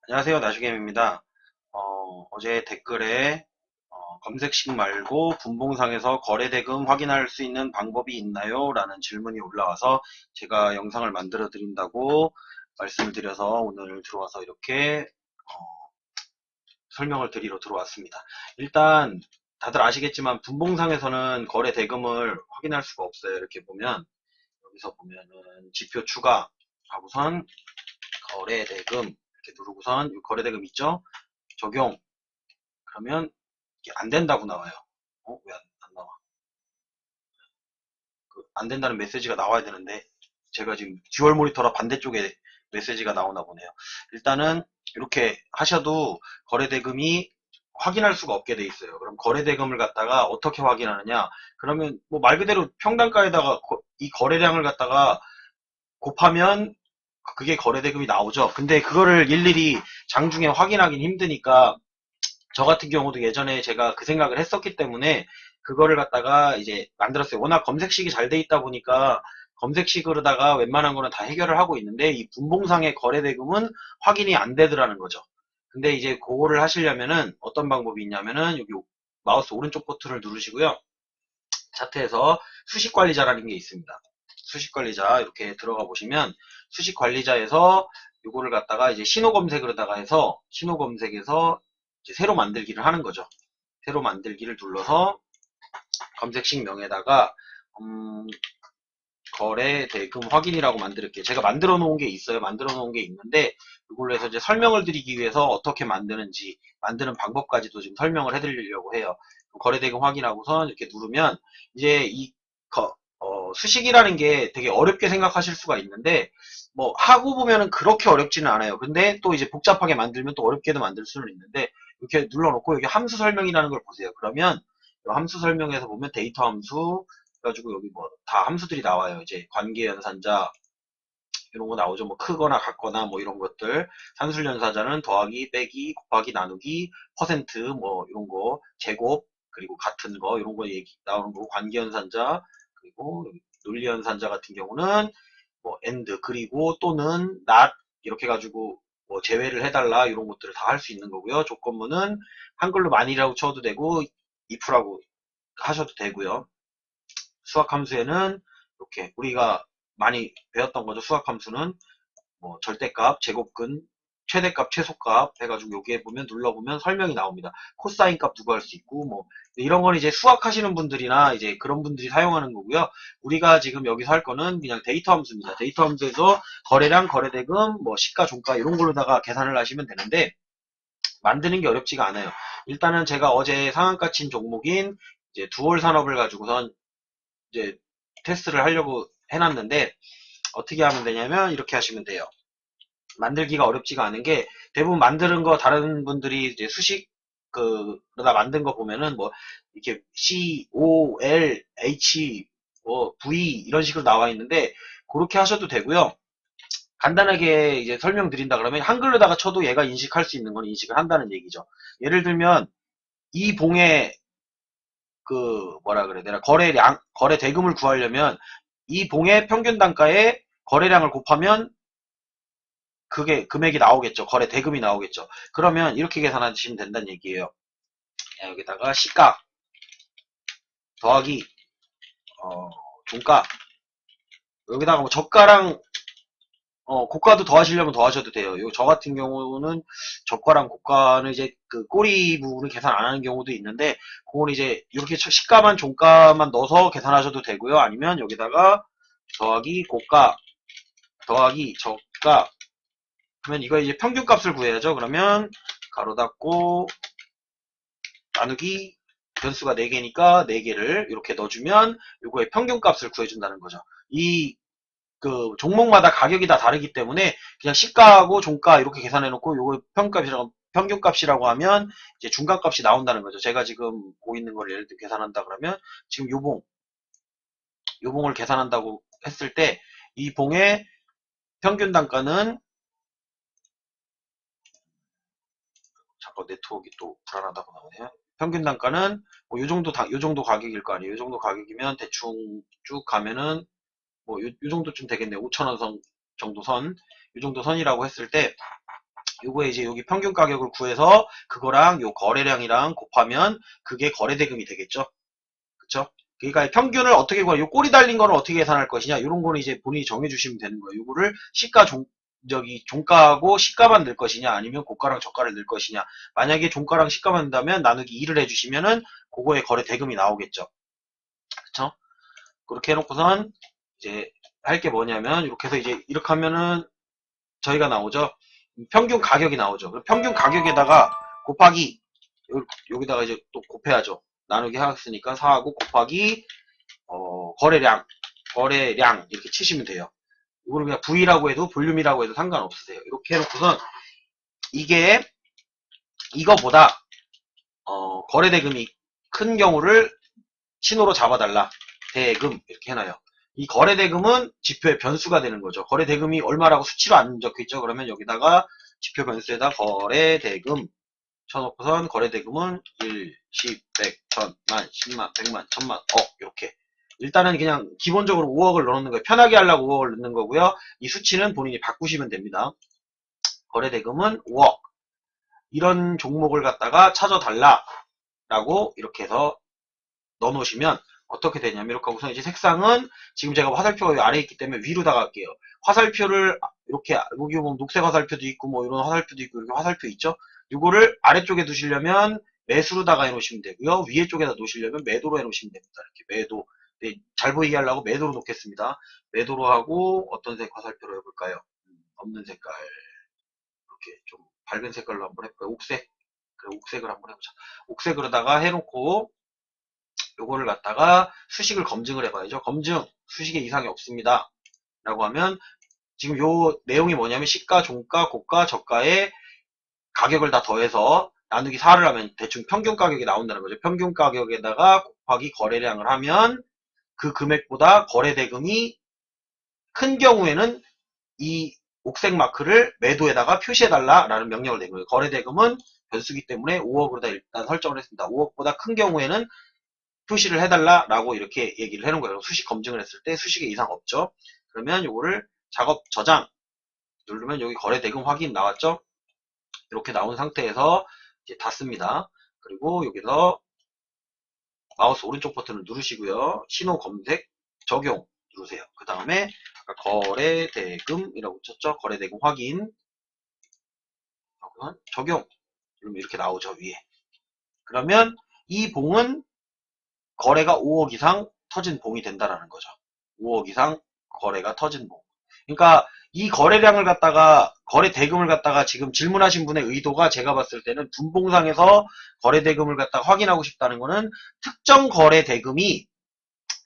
안녕하세요. 나주겜입니다. 어제 댓글에 검색식 말고 분봉상에서 거래대금 확인할 수 있는 방법이 있나요? 라는 질문이 올라와서 제가 영상을 만들어 드린다고 말씀을 드려서 오늘 들어와서 이렇게 설명을 드리러 들어왔습니다. 일단 다들 아시겠지만 분봉상에서는 거래대금을 확인할 수가 없어요. 이렇게 보면 여기서 보면은 지표 추가 하고선 거래대금 이렇게 누르고선 거래대금 있죠? 적용. 그러면 이게 안 된다고 나와요. 왜 안 나와? 안 된다는 메시지가 나와야 되는데 제가 지금 듀얼 모니터라 반대쪽에 메시지가 나오나 보네요. 일단은 이렇게 하셔도 거래대금이 확인할 수가 없게 돼 있어요. 그럼 거래대금을 갖다가 어떻게 확인하느냐? 그러면 뭐 말 그대로 평단가에다가 이 거래량을 갖다가 곱하면 그게 거래대금이 나오죠. 근데 그거를 일일이 장중에 확인하기는 힘드니까 저 같은 경우도 예전에 제가 그 생각을 했었기 때문에 그거를 갖다가 이제 만들었어요. 워낙 검색식이 잘 돼 있다 보니까 검색식으로다가 웬만한 거는 다 해결을 하고 있는데 이 분봉상의 거래대금은 확인이 안 되더라는 거죠. 근데 이제 그거를 하시려면은 어떤 방법이 있냐면은 여기 마우스 오른쪽 버튼을 누르시고요. 차트에서 수식관리자라는 게 있습니다. 수식관리자 이렇게 들어가 보시면 수식관리자에서 요거를 갖다가 이제 신호 검색으로다가 해서 신호 검색에서 이제 새로 만들기를 하는 거죠. 새로 만들기를 눌러서 검색식 명에다가 거래 대금 확인이라고 만들게요. 제가 만들어 놓은 게 있어요. 만들어 놓은 게 있는데 이걸로 해서 이제 설명을 드리기 위해서 어떻게 만드는지 만드는 방법까지도 지금 설명을 해드리려고 해요. 거래 대금 확인하고선 이렇게 누르면 이제 이 수식이라는 게 되게 어렵게 생각하실 수가 있는데 뭐 하고 보면은 그렇게 어렵지는 않아요. 근데 또 이제 복잡하게 만들면 또 어렵게도 만들 수는 있는데 이렇게 눌러놓고 여기 함수 설명이라는 걸 보세요. 그러면 함수 설명에서 보면 데이터 함수 그래가지고 여기 뭐 다 함수들이 나와요. 이제 관계연산자 이런 거 나오죠. 뭐 크거나 같거나 뭐 이런 것들. 산술연산자는 더하기, 빼기, 곱하기, 나누기, 퍼센트 뭐 이런 거, 제곱 그리고 같은 거 이런 거 얘기 나오는 거고 관계연산자 그리고 논리연산자 같은 경우는 뭐 and 그리고 또는 not 이렇게 가지고 뭐 제외를 해달라 이런 것들을 다 할 수 있는 거고요. 조건문은 한글로 만이라고 쳐도 되고 if라고 하셔도 되고요. 수학 함수에는 이렇게 우리가 많이 배웠던 거죠. 수학 함수는 뭐 절대값, 제곱근, 최대값, 최소값 해가지고 여기에 보면 눌러보면 설명이 나옵니다. 코사인 값 누구 할 수 있고 뭐 이런 건 이제 수학 하시는 분들이나 이제 그런 분들이 사용하는 거고요. 우리가 지금 여기서 할 거는 그냥 데이터 함수입니다. 데이터 함수에서 거래량, 거래대금, 뭐 시가, 종가 이런 걸로다가 계산을 하시면 되는데 만드는 게 어렵지가 않아요. 일단은 제가 어제 상한가 친 종목인 이제 두월 산업을 가지고선 이제 테스트를 하려고 해놨는데 어떻게 하면 되냐면 이렇게 하시면 돼요. 만들기가 어렵지가 않은 게 대부분 만드는 거 다른 분들이 이제 수식 그러다 만든 거 보면은 뭐 이렇게 C, O, L, H, 뭐 V 이런 식으로 나와 있는데 그렇게 하셔도 되고요. 간단하게 이제 설명드린다 그러면 한글로다가 쳐도 얘가 인식할 수 있는 건 인식을 한다는 얘기죠. 예를 들면 이 봉에 그 뭐라 그래 내가 거래량 거래 대금을 구하려면 이 봉의 평균 단가에 거래량을 곱하면 그게 금액이 나오겠죠. 거래 대금이 나오겠죠. 그러면 이렇게 계산하시면 된다는 얘기예요. 여기다가 시가 더하기 종가 여기다가 뭐 저가랑 고가도 더하시려면 더하셔도 돼요. 저 같은 경우는 저가랑 고가는 이제 그 꼬리 부분을 계산 안 하는 경우도 있는데 그건 이제 이렇게 시가만 종가만 넣어서 계산하셔도 되고요. 아니면 여기다가 더하기 고가 더하기 저가 그러면 이거 이제 평균값을 구해야죠. 그러면 가로 닫고 나누기 변수가 4개니까 4개를 이렇게 넣어주면 이거의 평균값을 구해준다는 거죠. 이 그 종목마다 가격이 다 다르기 때문에 그냥 시가하고 종가 이렇게 계산해 놓고 요거 평균값이라고 하면 이제 중간값이 나온다는 거죠. 제가 지금 보고 있는 걸 예를 들어 계산한다 그러면 지금 요봉을 계산한다고 했을 때 이 봉의 평균 단가는 잠깐 네트워크가 또 불안하다고 나오네요. 평균 단가는 뭐 요 정도 가격일 거 아니에요. 요 정도 가격이면 대충 쭉 가면은 뭐 요 정도쯤 되겠네요. 5,000원 선 정도 선, 요 정도 선이라고 했을 때 요거에 이제 여기 평균 가격을 구해서 그거랑 요 거래량이랑 곱하면 그게 거래대금이 되겠죠. 그쵸? 그러니까 평균을 어떻게 구할, 요 꼬리 달린 거는 어떻게 계산할 것이냐, 요런 거는 이제 본인이 정해주시면 되는 거예요. 요거를 시가 종가하고 시가만 넣을 것이냐, 아니면 고가랑 저가를 넣을 것이냐. 만약에 종가랑 시가만 넣는다면 나누기 2를 해주시면은 그거에 거래 대금이 나오겠죠. 그쵸? 그렇게 해놓고선 이제 할 게 뭐냐면, 이렇게 해서 이제 이렇게 하면은 저희가 나오죠. 평균 가격이 나오죠. 평균 가격에다가 곱하기, 여기다가 이제 또 곱해야죠. 나누기 하였으니까 4하고 곱하기 거래량 이렇게 치시면 돼요. 이거를 그냥 V라고 해도 볼륨이라고 해도 상관없으세요. 이렇게 해놓고선 이게 이거보다 거래대금이 큰 경우를 신호로 잡아달라. 대금 이렇게 해놔요. 이 거래대금은 지표의 변수가 되는 거죠. 거래대금이 얼마라고 수치로 안 적혀있죠. 그러면 여기다가 지표 변수에다 거래대금 쳐놓고선 거래대금은 1, 10, 100, 1000, 만, 10만, 100만, 1000만, 이렇게. 일단은 그냥 기본적으로 5억을 넣는 거예요. 편하게 하려고 5억을 넣는 거고요. 이 수치는 본인이 바꾸시면 됩니다. 거래대금은 5억. 이런 종목을 갖다가 찾아달라. 라고 이렇게 해서 넣어놓으시면 어떻게 되냐면, 이렇게 하고서 이제 색상은 지금 제가 화살표가 아래에 있기 때문에 위로다가 할게요. 화살표를 이렇게, 여기 보면 녹색 화살표도 있고 뭐 이런 화살표도 있고 이렇게 화살표 있죠? 이거를 아래쪽에 두시려면 매수로다가 해놓으시면 되고요. 위에 쪽에다 놓으시려면 매도로 해놓으시면 됩니다. 이렇게 매도. 네, 잘 보이게 하려고 매도로 놓겠습니다. 매도로 하고 어떤 색 화살표로 해볼까요? 없는 색깔. 이렇게 좀 밝은 색깔로 한번 해볼까요? 옥색. 그래, 옥색을 한번 해보자. 옥색으로다가 해놓고 요거를 갖다가 수식을 검증을 해봐야죠. 검증, 수식에 이상이 없습니다. 라고 하면 지금 요 내용이 뭐냐면 시가, 종가, 고가, 저가의 가격을 다 더해서 나누기 4를 하면 대충 평균 가격이 나온다는 거죠. 평균 가격에다가 곱하기 거래량을 하면 그 금액보다 거래대금이 큰 경우에는 이 옥색 마크를 매도에다가 표시해달라라는 명령을 낸 거예요. 거래대금은 변수기 때문에 5억으로 다 일단 설정을 했습니다. 5억보다 큰 경우에는 표시를 해달라라고 이렇게 얘기를 해놓은 거예요. 수식 검증을 했을 때 수식에 이상 없죠. 그러면 요거를 작업 저장 누르면 여기 거래대금 확인 나왔죠. 이렇게 나온 상태에서 이제 닫습니다. 그리고 여기서 마우스 오른쪽 버튼을 누르시고요. 신호 검색 적용 누르세요. 그 다음에 거래대금이라고 쳤죠. 거래대금 확인 적용 그러면 이렇게 나오죠. 위에. 그러면 이 봉은 거래가 5억 이상 터진 봉이 된다라는 거죠. 5억 이상 거래가 터진 봉. 그러니까 이 거래량을 갖다가 거래 대금을 갖다가 지금 질문하신 분의 의도가 제가 봤을 때는 분봉상에서 거래 대금을 갖다가 확인하고 싶다는 거는 특정 거래 대금이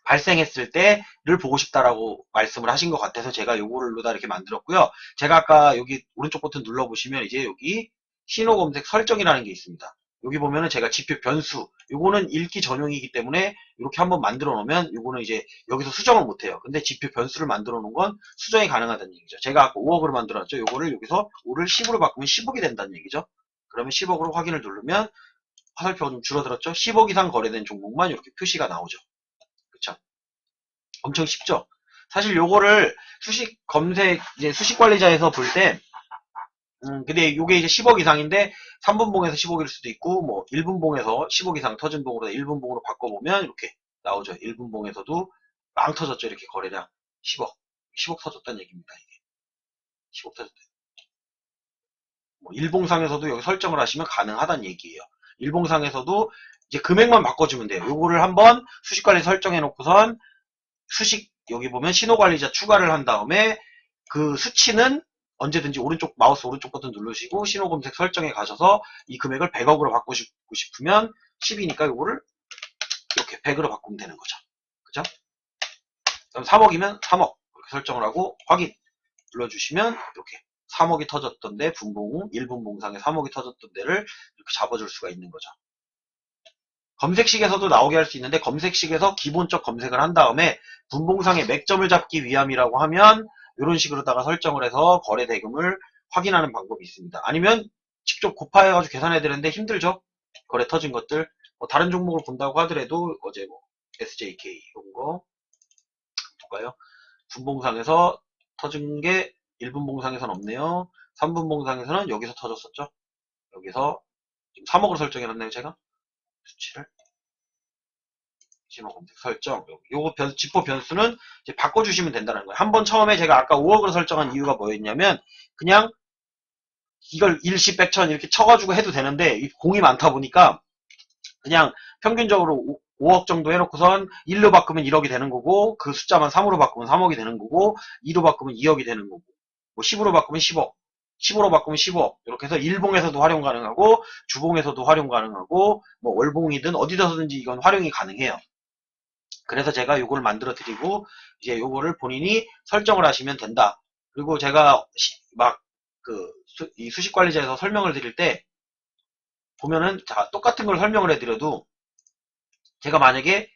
발생했을 때를 보고 싶다라고 말씀을 하신 것 같아서 제가 요거를로다 이렇게 만들었고요. 제가 아까 여기 오른쪽 버튼 눌러보시면 이제 여기 신호 검색 설정이라는 게 있습니다. 여기 보면은 제가 지표 변수, 요거는 읽기 전용이기 때문에 이렇게 한번 만들어 놓으면 요거는 이제 여기서 수정을 못 해요. 근데 지표 변수를 만들어 놓은 건 수정이 가능하다는 얘기죠. 제가 아까 5억으로 만들었죠. 요거를 여기서 5를 10으로 바꾸면 10억이 된다는 얘기죠. 그러면 10억으로 확인을 누르면 화살표가 좀 줄어들었죠. 10억 이상 거래된 종목만 이렇게 표시가 나오죠. 그쵸? 엄청 쉽죠? 사실 요거를 수식 검색, 이제 수식 관리자에서 볼 때, 근데 요게 이제 10억 이상인데, 3분봉에서 10억일 수도 있고, 뭐, 1분봉에서 10억 이상 터진 봉으로 1분봉으로 바꿔보면, 이렇게 나오죠. 1분봉에서도 빵 터졌죠. 이렇게 거래량. 10억. 10억 터졌다는 얘기입니다. 이게. 10억 터졌다. 뭐, 일봉상에서도 여기 설정을 하시면 가능하다는 얘기예요. 일봉상에서도 이제 금액만 바꿔주면 돼요. 요거를 한번 수식관리 설정해 놓고선, 수식 여기 보면 신호관리자 추가를 한 다음에 그 수치는 언제든지 오른쪽 마우스 오른쪽 버튼 누르시고 신호검색 설정에 가셔서 이 금액을 100억으로 바꾸고 싶으면 10이니까 이거를 이렇게 100으로 바꾸면 되는 거죠. 그죠? 그럼 3억이면 3억 이렇게 설정을 하고 확인 눌러주시면 이렇게 3억이 터졌던데 분봉 1분봉상에 3억이 터졌던 데를 이렇게 잡아줄 수가 있는 거죠. 검색식에서도 나오게 할 수 있는데 검색식에서 기본적 검색을 한 다음에 분봉상의 맥점을 잡기 위함이라고 하면 이런 식으로다가 설정을 해서 거래 대금을 확인하는 방법이 있습니다. 아니면 직접 곱하여가지고 계산해야 되는데 힘들죠. 거래 터진 것들 뭐 다른 종목을 본다고 하더라도 어제 뭐 SJK 이런 거 볼까요? 분봉상에서 터진 게 1분 봉상에서는 없네요. 3분 봉상에서는 여기서 터졌었죠. 여기서 지금 3억으로 설정해놨나요, 제가? 수치를. 신호 검색 설정. 요거 지포 변수는 이제 바꿔주시면 된다는 거예요. 한번 처음에 제가 아까 5억으로 설정한 이유가 뭐였냐면, 그냥 이걸 일시 백천 이렇게 쳐가지고 해도 되는데, 공이 많다 보니까, 그냥 평균적으로 5억 정도 해놓고선 1로 바꾸면 1억이 되는 거고, 그 숫자만 3으로 바꾸면 3억이 되는 거고, 2로 바꾸면 2억이 되는 거고, 뭐 10으로 바꾸면 10억, 15로 바꾸면 15억, 이렇게 해서 일봉에서도 활용 가능하고, 주봉에서도 활용 가능하고, 뭐 월봉이든 어디서든지 이건 활용이 가능해요. 그래서 제가 이걸 만들어 드리고, 이제 요거를 본인이 설정을 하시면 된다. 그리고 제가 이 수식 관리자에서 설명을 드릴 때, 보면은, 자, 똑같은 걸 설명을 해드려도, 제가 만약에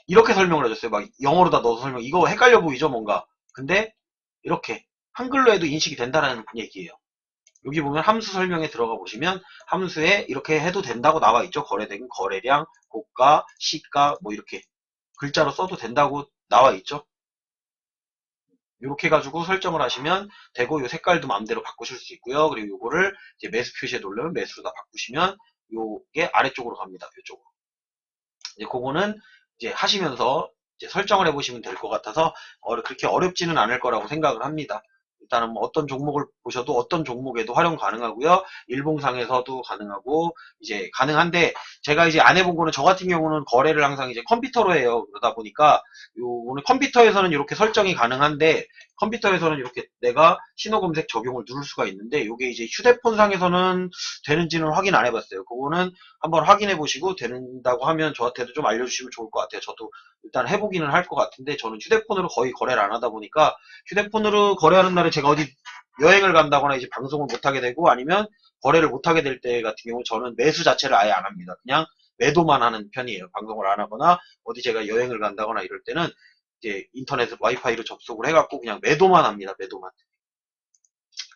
이렇게 설명을 해줬어요. 막 영어로 다 넣어서 설명. 이거 헷갈려 보이죠, 뭔가. 근데 이렇게 한글로 해도 인식이 된다는 얘기예요. 여기 보면 함수 설명에 들어가 보시면 함수에 이렇게 해도 된다고 나와 있죠. 거래대금, 거래량, 고가, 시가 뭐 이렇게 글자로 써도 된다고 나와 있죠. 이렇게 해가지고 설정을 하시면 되고, 요 색깔도 마음대로 바꾸실 수 있고요. 그리고 요거를 이제 매수 표시에 누르면 매수로 다 바꾸시면 요게 아래쪽으로 갑니다. 요쪽으로. 이제 그거는 이제 하시면서 이제 설정을 해보시면 될 것 같아서 그렇게 어렵지는 않을 거라고 생각을 합니다. 일단은 뭐 어떤 종목을 보셔도 어떤 종목에도 활용 가능하고요. 일봉상에서도 가능하고 이제 가능한데, 제가 이제 안 해본 거는, 저 같은 경우는 거래를 항상 이제 컴퓨터로 해요. 그러다 보니까 요거는 컴퓨터에서는 이렇게 설정이 가능한데, 컴퓨터에서는 이렇게 내가 신호 검색 적용을 누를 수가 있는데, 요게 이제 휴대폰상에서는 되는지는 확인 안 해봤어요. 그거는 한번 확인해 보시고 된다고 하면 저한테도 좀 알려주시면 좋을 것 같아요. 저도 일단 해보기는 할 것 같은데, 저는 휴대폰으로 거의 거래를 안 하다 보니까, 휴대폰으로 거래하는 날에 제가 어디 여행을 간다거나 이제 방송을 못하게 되고, 아니면 거래를 못하게 될 때 같은 경우 저는 매수 자체를 아예 안 합니다. 그냥 매도만 하는 편이에요. 방송을 안 하거나 어디 제가 여행을 간다거나 이럴 때는 이제 인터넷 와이파이로 접속을 해갖고 그냥 매도만 합니다. 매도만.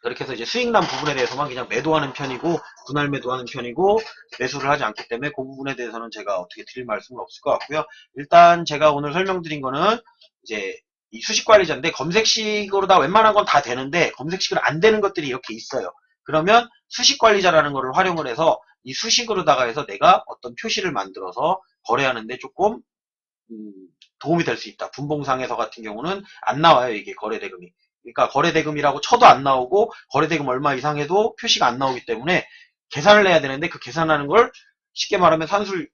그렇게 해서 이제 수익난 부분에 대해서만 그냥 매도하는 편이고, 분할 매도하는 편이고, 매수를 하지 않기 때문에 그 부분에 대해서는 제가 어떻게 드릴 말씀은 없을 것 같고요. 일단 제가 오늘 설명드린 거는 이제 이 수식 관리자인데, 검색식으로 다 웬만한 건 다 되는데 검색식으로 안 되는 것들이 이렇게 있어요. 그러면 수식 관리자라는 거를 활용을 해서 이 수식으로다가 해서 내가 어떤 표시를 만들어서 거래하는데 조금 음, 도움이 될 수 있다. 분봉상에서 같은 경우는 안 나와요, 이게 거래대금이. 그러니까 거래대금이라고 쳐도 안 나오고, 거래대금 얼마 이상 해도 표시가 안 나오기 때문에 계산을 해야 되는데, 그 계산하는 걸 쉽게 말하면 산술을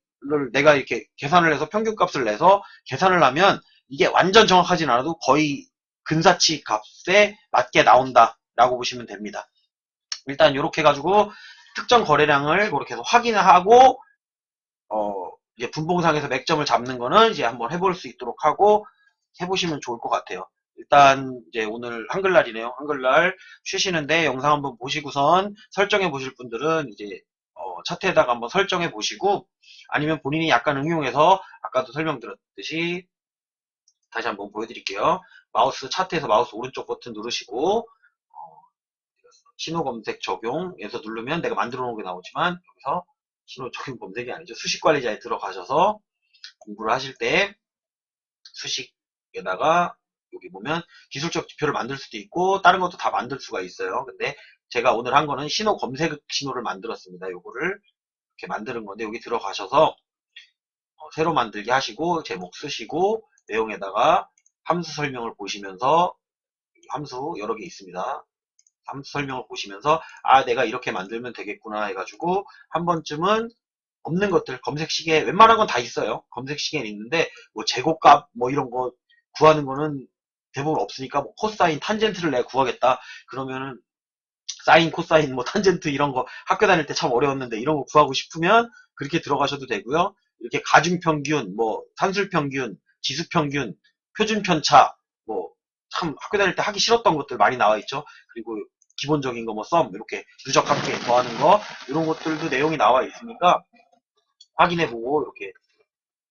내가 이렇게 계산을 해서 평균값을 내서 계산을 하면 이게 완전 정확하진 않아도 거의 근사치 값에 맞게 나온다라고 보시면 됩니다. 일단 이렇게 해가지고 특정 거래량을 그렇게 해서 확인을 하고, 이제 분봉상에서 맥점을 잡는 거는 이제 한번 해볼 수 있도록 하고 해보시면 좋을 것 같아요. 일단 이제 오늘 한글날이네요. 한글날 쉬시는데 영상 한번 보시고선 설정해 보실 분들은 이제 차트에다가 한번 설정해 보시고, 아니면 본인이 약간 응용해서 아까도 설명드렸듯이 다시 한번 보여드릴게요. 마우스 차트에서 마우스 오른쪽 버튼 누르시고 신호 검색 적용에서 누르면 내가 만들어 놓은 게 나오지만, 여기서 신호 적용 검색이 아니죠. 수식 관리자에 들어가셔서 공부를 하실 때 수식에다가 여기 보면 기술적 지표를 만들 수도 있고 다른 것도 다 만들 수가 있어요. 근데 제가 오늘 한 거는 신호 검색 신호를 만들었습니다. 요거를 이렇게 만드는 건데, 여기 들어가셔서 새로 만들기 하시고 제목 쓰시고 내용에다가 함수 설명을 보시면서, 함수 여러 개 있습니다. 함수 설명을 보시면서 내가 이렇게 만들면 되겠구나 해가지고 한 번쯤은 없는 것들, 검색식에 웬만한 건 다 있어요. 검색식에는 있는데 뭐 제곱값 뭐 이런 거 구하는 거는 대부분 없으니까, 뭐 코사인, 탄젠트를 내가 구하겠다 그러면은 사인, 코사인, 뭐 탄젠트 이런 거 학교 다닐 때 참 어려웠는데, 이런 거 구하고 싶으면 그렇게 들어가셔도 되고요. 이렇게 가중평균, 뭐 산술평균, 지수평균, 표준편차, 뭐 참 학교 다닐 때 하기 싫었던 것들 많이 나와 있죠. 그리고 기본적인 거 뭐 썸, 이렇게 누적합계 더하는 거, 이런 것들도 내용이 나와 있으니까 확인해보고 이렇게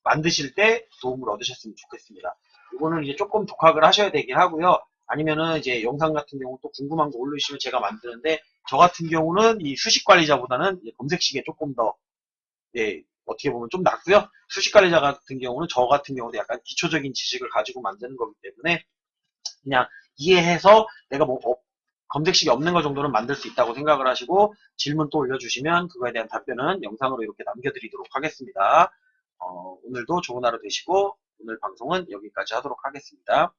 만드실 때 도움을 얻으셨으면 좋겠습니다. 이거는 이제 조금 독학을 하셔야 되긴 하고요. 아니면은 이제 영상 같은 경우 또 궁금한 거 올려주시면 제가 만드는데, 저 같은 경우는 이 수식 관리자보다는 검색식에 조금 더 어떻게 보면 좀 낫고요. 수식 관리자 같은 경우는 저 같은 경우도 약간 기초적인 지식을 가지고 만드는 거기 때문에 그냥 이해해서 내가 뭐 검색식이 없는 거 정도는 만들 수 있다고 생각을 하시고 질문 또 올려주시면 그거에 대한 답변은 영상으로 이렇게 남겨드리도록 하겠습니다. 오늘도 좋은 하루 되시고 오늘 방송은 여기까지 하도록 하겠습니다.